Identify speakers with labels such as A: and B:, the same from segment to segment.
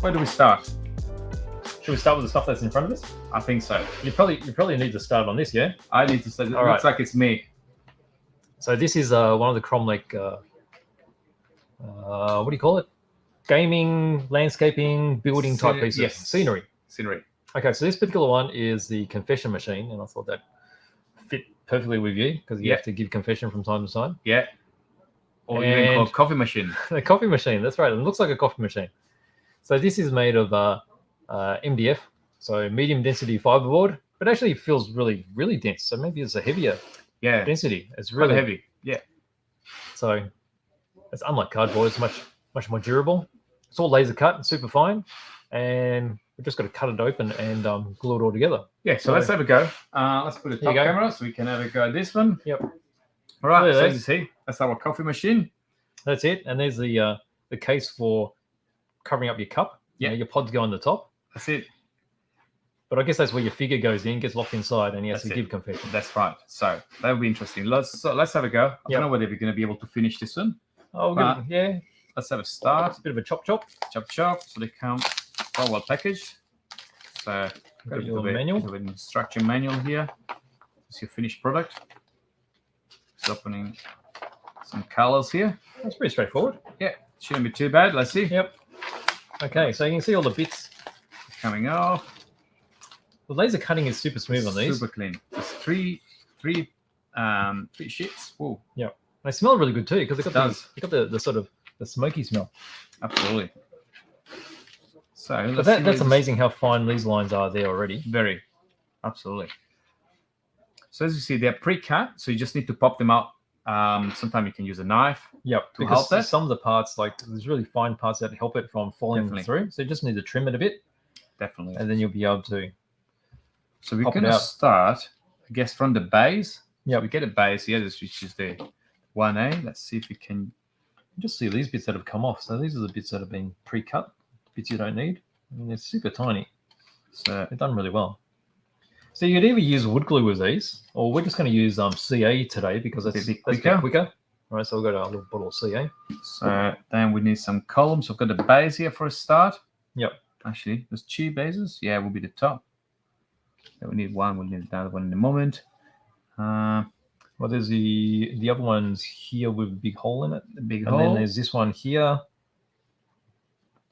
A: where do we start?
B: Should we start with the stuff that's in front of us?
A: I think so.
B: You probably need to start on this, yeah?
A: I need to start. It
B: All
A: looks
B: right.
A: like it's me.
B: So this is one of the Kromlech, what do you call it? Gaming, landscaping, building type pieces.
A: Yes.
B: Scenery. Okay, so this particular one is the confession machine, and I thought that fit perfectly with you because you have to give confession from time to time.
A: Yeah. Or even called coffee machine.
B: The coffee machine, that's right. It looks like a coffee machine. So this is made of MDF, so medium density fiberboard, but actually it feels really, really dense. So maybe it's a heavier density. It's really
A: heavy. Yeah.
B: So it's unlike cardboard. It's much more durable. It's all laser cut and super fine, and we've just got to cut it open and glue it all together.
A: Yeah. So let's have a go. Let's put a top camera so we can have a go at this one.
B: Yep.
A: All right. So you see, that's our coffee machine.
B: That's it. And there's the case for covering up your cup.
A: Yeah.
B: Your pods go on the top.
A: That's it.
B: But I guess that's where your figure goes in, gets locked inside, and he has to give confession.
A: That's right. So that would be interesting. Let's have a go. I don't know whether we're going to be able to finish this one.
B: Oh, yeah.
A: Let's have a start.
B: It's a bit of a chop.
A: So they come well packaged. So got
B: your manual.
A: An instruction manual here. It's your finished product. It's opening some colors here.
B: That's pretty straightforward.
A: Yeah, shouldn't be too bad. Let's see.
B: Yep. Okay, so you can see all the bits
A: coming off.
B: The laser cutting is super smooth on these.
A: Super clean. There's three sheets. Whoa.
B: Yeah. They smell really good too because they got the sort of the smoky smell.
A: Absolutely. So
B: that's amazing how fine these lines are there already.
A: Very. Absolutely. So as you see, they're pre-cut, so you just need to pop them out. Sometimes you can use a knife.
B: Yep.
A: To help that.
B: Some of the parts, like there's really fine parts that help it from falling through. So you just need to trim it a bit.
A: Definitely.
B: And then you'll be able to.
A: So we're going to start, I guess, from the base.
B: Yeah.
A: We get a base here, which is the 1A. Let's see if we can.
B: Just see these bits that have come off. So these are the bits that have been pre-cut, bits you don't need. I mean, they're super tiny. So they're done really well. So you could either use wood glue with these, or we're just going to use CA today because that's a bit quicker. All right, so we've got our little bottle of CA.
A: So then we need some columns. We've got the base here for a start.
B: Yep.
A: Actually, there's two bases. Yeah, will be the top. Then we need one. We'll need another one in a moment.
B: Well, there's the other one's here with a big hole in it.
A: The big
B: hole. And then there's this one here.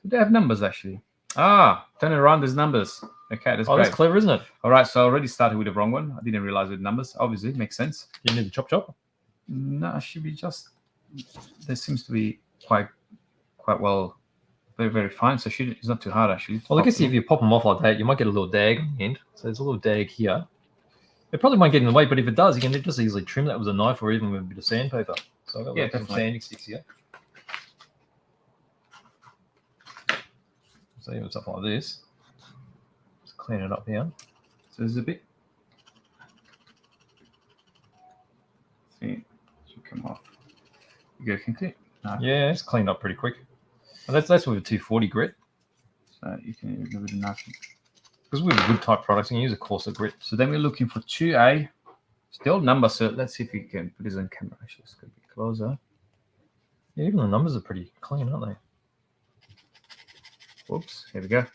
A: Do they have numbers actually? Turn it around. There's numbers. Okay, that's great.
B: That's clever, isn't it?
A: All right, so I already started with the wrong one. I didn't realize with numbers. Obviously, makes sense.
B: You need the chop?
A: No, it should be just. There seems to be quite well, very, very fine. So it's not too hard actually.
B: Well, I guess if you pop them off like that, you might get a little dag on the end. So there's a little dag here. It probably won't get in the way, but if it does, you can just easily trim that with a knife or even with a bit of sandpaper. So I've got some sanding sticks here. So even stuff like this. Just clean it up here.
A: So there's a bit. See, it should come off. You go complete. No.
B: Yeah, it's cleaned up pretty quick. And that's with a 240 grit.
A: So you can do with a knife.
B: Because with wood type products, you can use a coarser grit.
A: So then we're looking for 2A. Still numbers. So let's see if we can put this on camera. Actually, it's going to be closer.
B: Yeah, even the numbers are pretty clean, aren't they?
A: Whoops. Here we go.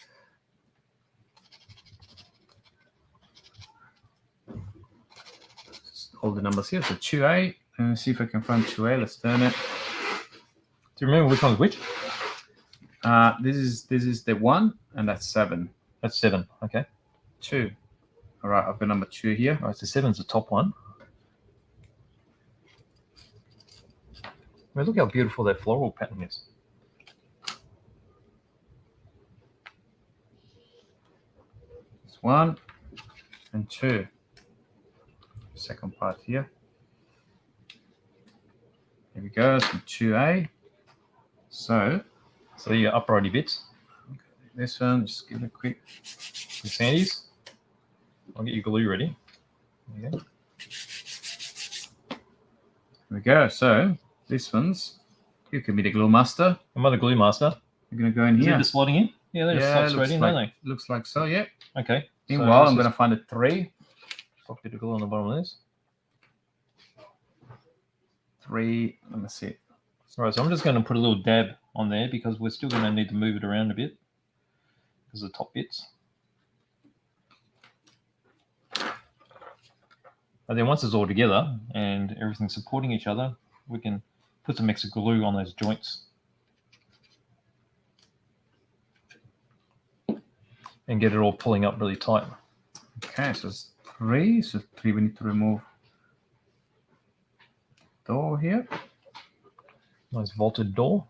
A: Just all the numbers here. So 2A. And see if I can find 2A. Let's turn it.
B: Do you remember which one's which?
A: This is the 1, and that's 7.
B: That's 7. Okay.
A: 2. All right, I've got number 2 here.
B: All right, so 7's the top one. I mean, look how beautiful that floral pattern is.
A: It's 1 and 2. Second part here. Here we go. So 2A. So
B: your uprighty bits.
A: Okay, this one, just give it a quick.
B: The sandies. I'll get your glue ready. There you go.
A: Here we go. So this one's, you can be the glue master.
B: I'm the glue master.
A: You're going to go in here.
B: Is it just sliding in? Yeah, they just slide straight in, don't they?
A: Looks like so, yeah.
B: Okay.
A: Meanwhile, I'm going to find a 3.
B: Pop a bit of glue on the bottom of this.
A: 3, let me see.
B: All right, so I'm just going to put a little dab on there because we're still going to need to move it around a bit. because of the top bits. And then once it's all together and everything's supporting each other, we can put some extra glue on those joints and get it all pulling up really tight.
A: Okay, so it's 3. So 3 we need to remove door here.
B: Nice vaulted door.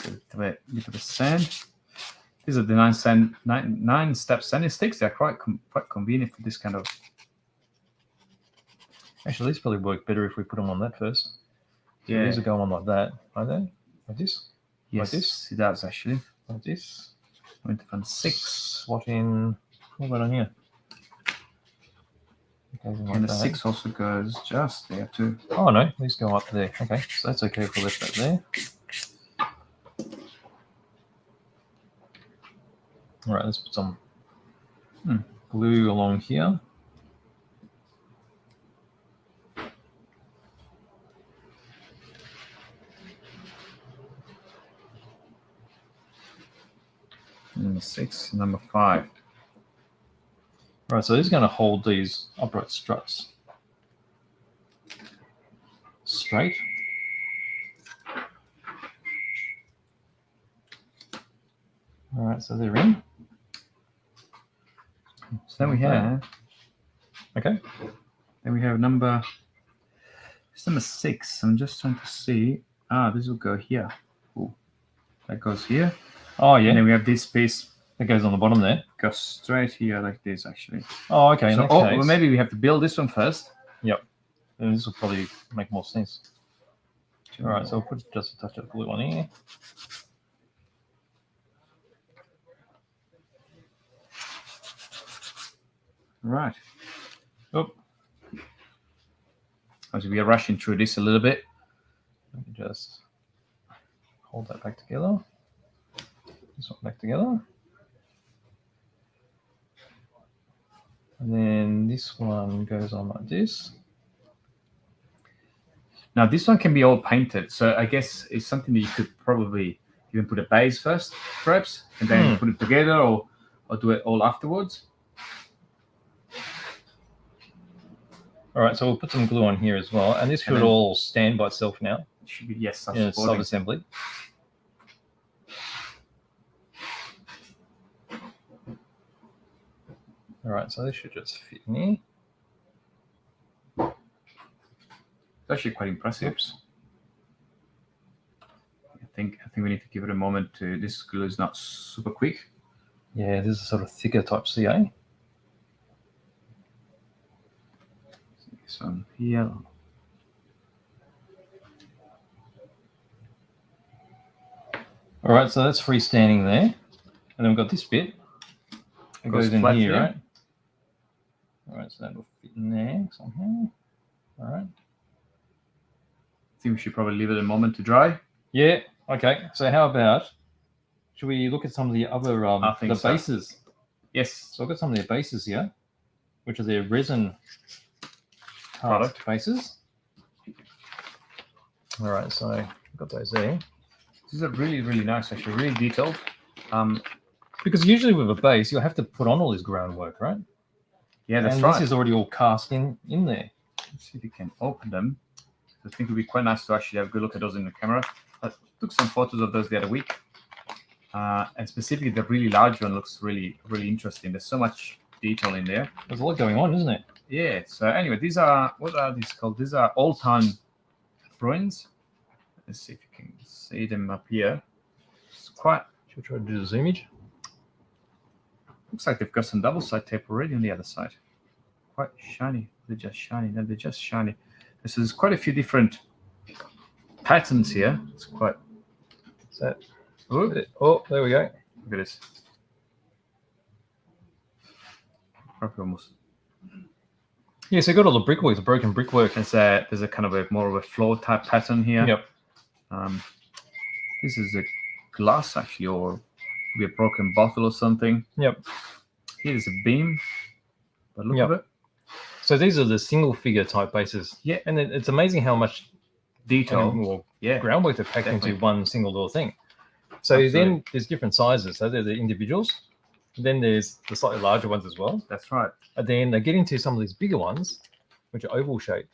A: A bit of sand. These are the 9-step sanding sticks. They're quite convenient for this kind of.
B: Actually, these probably work better if we put them on that first. So
A: Yeah.
B: these are going on like that, aren't they? Like this?
A: Yes,
B: like this?
A: it does actually.
B: Like this.
A: Went from 6.
B: Slot in. What about on here? It goes in like
A: And the
B: that.
A: 6 also goes just there too.
B: Oh no, these go up there. Okay, so that's okay if we left that there. All right, let's put some glue along here.
A: Number 6, number 5.
B: All right, so this is going to hold these upright struts straight. All right, so they're in.
A: So then we have.
B: Okay.
A: Then we have number. It's number 6. I'm just trying to see. This will go here. Ooh, that goes here.
B: Oh yeah.
A: And then we have this piece
B: That goes on the bottom there.
A: goes straight here like this actually.
B: Oh, okay. In
A: So,
B: that
A: well,
B: case,
A: maybe we have to build this one first.
B: then this will probably make more sense. All right, so we'll put just a touch of glue on here.
A: Right.
B: Oh,
A: As we are rushing through this a little bit.
B: let me just hold that back together. This one back together. And then this one goes on like this.
A: Now this one can be all painted, so I guess it's something that you could probably even put a base first, perhaps, and then put it together, or do it all afterwards.
B: All right, so we'll put some glue on here as well, and this should
A: then-
B: all stand by itself now
A: It should be yes,
B: in its
A: supporting.
B: sub-assembly. All right, so this should just fit in here.
A: It's actually quite impressive.
B: Oops.
A: I think we need to give it a moment to. This glue is not super quick.
B: Yeah, this is a sort of thicker type CA.
A: This one here.
B: All right, so that's freestanding there. And then we've got this bit. It goes in
A: flat
B: here,
A: there.
B: right? All right, so that will fit in there somehow. All right.
A: I think we should probably leave it a moment to dry.
B: Yeah, okay. So how about, should we look at some of the other
A: I think
B: the
A: so.
B: bases?
A: Yes.
B: So I've got some of their bases here, which are their resin
A: Product.
B: bases. All right, so I've got those there.
A: These are really, really nice, actually, really detailed.
B: Because usually with a base, you'll have to put on all this groundwork, right?
A: Yeah, that's
B: and
A: right.
B: this is already all cast in there.
A: Let's see if we can open them. I think it would be quite nice to actually have a good look at those in the camera. I took some photos of those the other week. And specifically, the really large one looks really, really interesting. There's so much detail in there.
B: There's a lot going on, isn't it?
A: Yeah. So anyway, these are, what are these called? These are old-time ruins. Let's see if you can see them up here. It's quite,
B: Should we try to do the zoomage?
A: looks like they've got some double-side tape already on the other side. Quite shiny. They're just shiny. No, they're just shiny. So there's quite a few different patterns here. It's quite.
B: Is that? Oh, there we go.
A: Look at this. Probably almost.
B: Yeah, so you got all the brickwork, the broken brickwork.
A: There's a kind of a more of a floor type pattern here.
B: Yep.
A: This is a glass actually, or maybe a broken bottle or something.
B: Yep.
A: Here's a beam. But look
B: Yep.
A: at it.
B: So these are the single figure type bases.
A: Yeah.
B: And it's amazing how much
A: Detail.
B: or
A: Yeah.
B: groundwork they're packed
A: Definitely.
B: into one single little thing. So
A: Absolutely.
B: then there's different sizes. So they're the individuals. Then there's the slightly larger ones as well.
A: That's right.
B: And then they get into some of these bigger ones, which are oval shaped.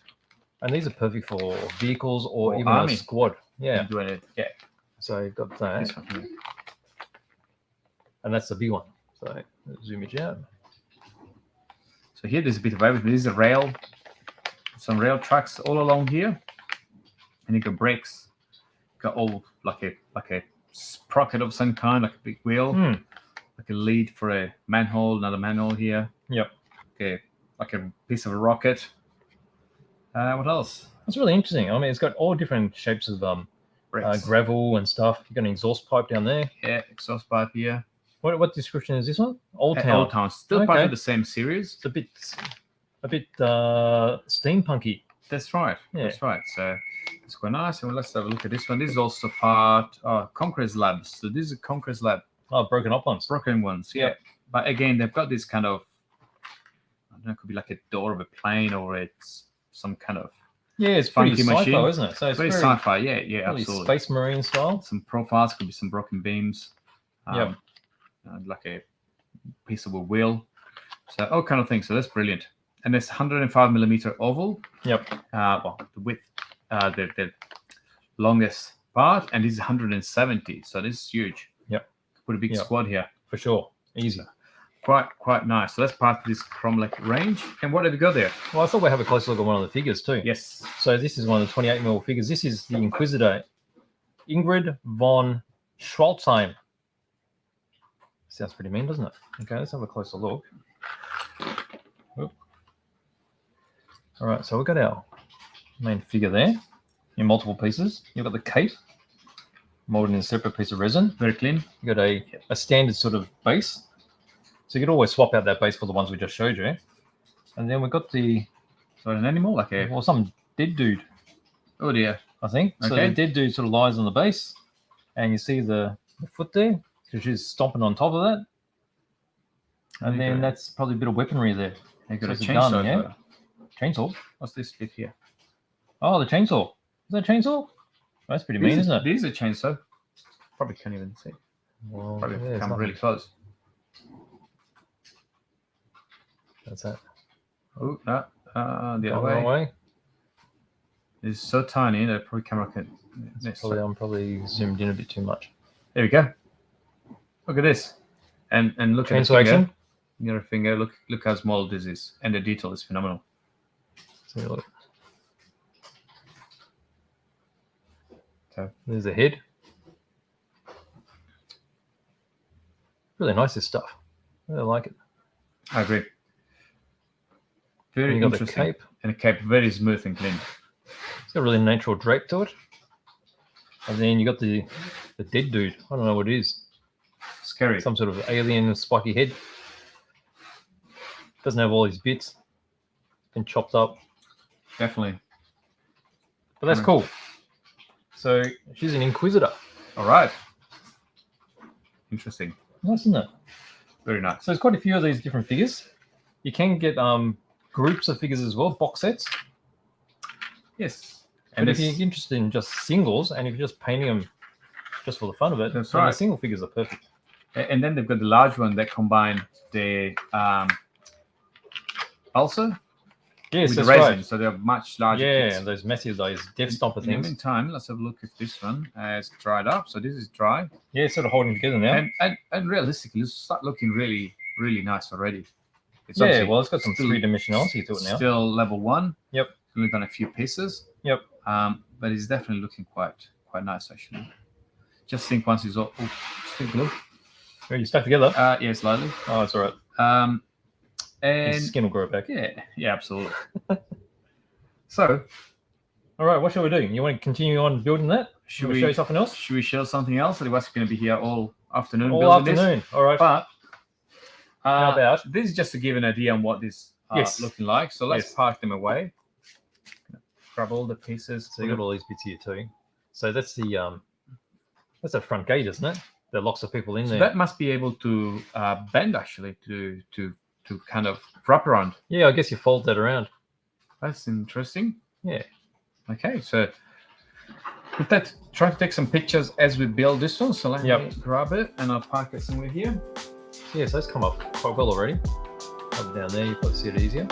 B: And these are perfect for vehicles or even
A: army.
B: a squad. Yeah.
A: Doing it. Yeah.
B: So you've got that.
A: This one here.
B: And that's the big one. So zoom it out.
A: So here there's a bit of everything. This is a rail, some rail tracks all along here, and you got brakes. Got all like a sprocket of some kind, like a big wheel, like a lead for a manhole, another manhole here.
B: Yep.
A: Okay, like a piece of a rocket. What else?
B: It's really interesting. I mean, it's got all different shapes of
A: Brakes.
B: gravel and stuff. You've got an exhaust pipe down there.
A: Yeah, exhaust pipe here.
B: What description is this one? Old Town.
A: Old Town, still part
B: Okay.
A: of the same series.
B: It's a bit steampunky.
A: That's right.
B: Yeah.
A: That's right. So it's quite nice. And let's have a look at this one. This is also part Concrete Labs. So this is a Concrete Lab.
B: Oh, broken up ones.
A: Broken ones. Yeah.
B: Yep.
A: But again, they've got this kind of, I don't know, it could be like a door of a plane or it's some kind of
B: Yeah, it's pretty
A: funky
B: sci-fi,
A: machine.
B: isn't it? So it's
A: very
B: very
A: sci-fi. Yeah,
B: really
A: absolutely.
B: Space Marine style.
A: Some profiles, could be some broken beams.
B: Yep.
A: Like a piece of a wheel. So all kind of things. So that's brilliant. And it's 105mm oval.
B: Yep.
A: Well, the width, the longest part, and this is 170. So this is huge.
B: Yep.
A: Put a big
B: Yep.
A: squad here.
B: For sure. Easy.
A: Quite nice. So that's part of this Kromlech range. And what have you got there?
B: Well, I thought we'd have a closer look at one of the figures too.
A: Yes.
B: So this is one of the 28mm figures. This is the Inquisitor, Ingrid von Schwalzein. Sounds pretty mean, doesn't it? Okay, let's have a closer look. Oop. All right, so we've got our main figure there in multiple pieces. You've got the cape molded in a separate piece of resin.
A: Very clean.
B: You've got a standard sort of base. So you could always swap out that base for the ones we just showed you. And then we've got
A: So an animal, like a,
B: well, some dead dude,
A: oh dear.
B: I think. So
A: Okay.
B: the dead dude sort of lies on the base, and you see the foot there. So she's stomping on top of that. And
A: you
B: then
A: got-
B: that's probably a bit of weaponry there.
A: You got
B: So
A: a
B: it's a
A: chainsaw.
B: gun, yeah?
A: as well.
B: Chainsaw.
A: What's this bit here?
B: Oh, the chainsaw. Is that a chainsaw? That's pretty mean, isn't it?
A: This is a chainsaw. Probably can't even see.
B: Well,
A: Probably
B: yeah, it's
A: come
B: nothing.
A: really close.
B: That's that.
A: Oh, no. The
B: Going
A: other
B: the wrong
A: way.
B: way.
A: It's so tiny that probably camera can.
B: It's I'm probably zoomed in a bit too much.
A: There we go. Look at this, and look at the
B: Chainsaw
A: finger.
B: action.
A: Your finger. Look how small this is, and the detail is phenomenal.
B: See, look.
A: So
B: There's the head. Really nice, this stuff. I really like it.
A: I agree.
B: And
A: Very
B: you got the
A: interesting.
B: cape.
A: And the cape very smooth and clean.
B: It's got a really natural drape to it. And then you got the dead dude. I don't know what it is.
A: Scary.
B: Some sort of alien spiky head. Doesn't have all these bits. Been chopped up.
A: Definitely.
B: But that's cool. So she's an Inquisitor.
A: All right. Interesting.
B: Nice, isn't it?
A: Very nice.
B: So there's quite a few of these different figures. You can get groups of figures as well, box sets.
A: Yes.
B: And if
A: this-
B: you're interested in just singles, and if you're just painting them just for the fun of it,
A: That's
B: then
A: right.
B: the single figures are perfect.
A: And then they've got the large one that combine the pulsar
B: Yes,
A: with the
B: that's
A: resin,
B: right.
A: so they're much larger.
B: Yeah,
A: kits.
B: and those massive, those Death Stomper
A: In the
B: things.
A: meantime, let's have a look if this one has dried up. So this is dry,
B: Yeah, sort of holding together now.
A: and realistically, it's start looking really, really nice already. It's
B: Yeah,
A: obviously
B: well, it's got some
A: still-
B: three-dimensionality to it now.
A: Still level 1.
B: Yep.
A: It's only done a few pieces.
B: Yep.
A: But it's definitely looking quite nice actually. Just think once it's all. Oh, just take a look.
B: Are you stuck together?
A: Yeah, slightly.
B: Oh, it's all right.
A: And
B: His skin will grow back.
A: yeah, absolutely. So,
B: All right, what shall we do? You want to continue on building that?
A: should
B: we show you
A: we
B: something else?
A: show something else? Otherwise, we're going to be here all afternoon.
B: All
A: building this.
B: afternoon. All right.
A: But
B: How about?
A: this is just to give an idea on what this
B: Yes.
A: looking like. So let's
B: Yes.
A: park them away. Grab all the pieces.
B: So you got all these bits here too. So that's the that's a front gate, isn't it? That locks the people in
A: So
B: there.
A: that must be able to bend actually to kind of wrap around.
B: Yeah, I guess you fold that around.
A: That's interesting.
B: Yeah.
A: Okay, so Let's try to take some pictures as we build this one. So let
B: Yep.
A: me grab it and I'll park it somewhere here.
B: Yes, those come up quite well already. Up down there, you probably see it easier.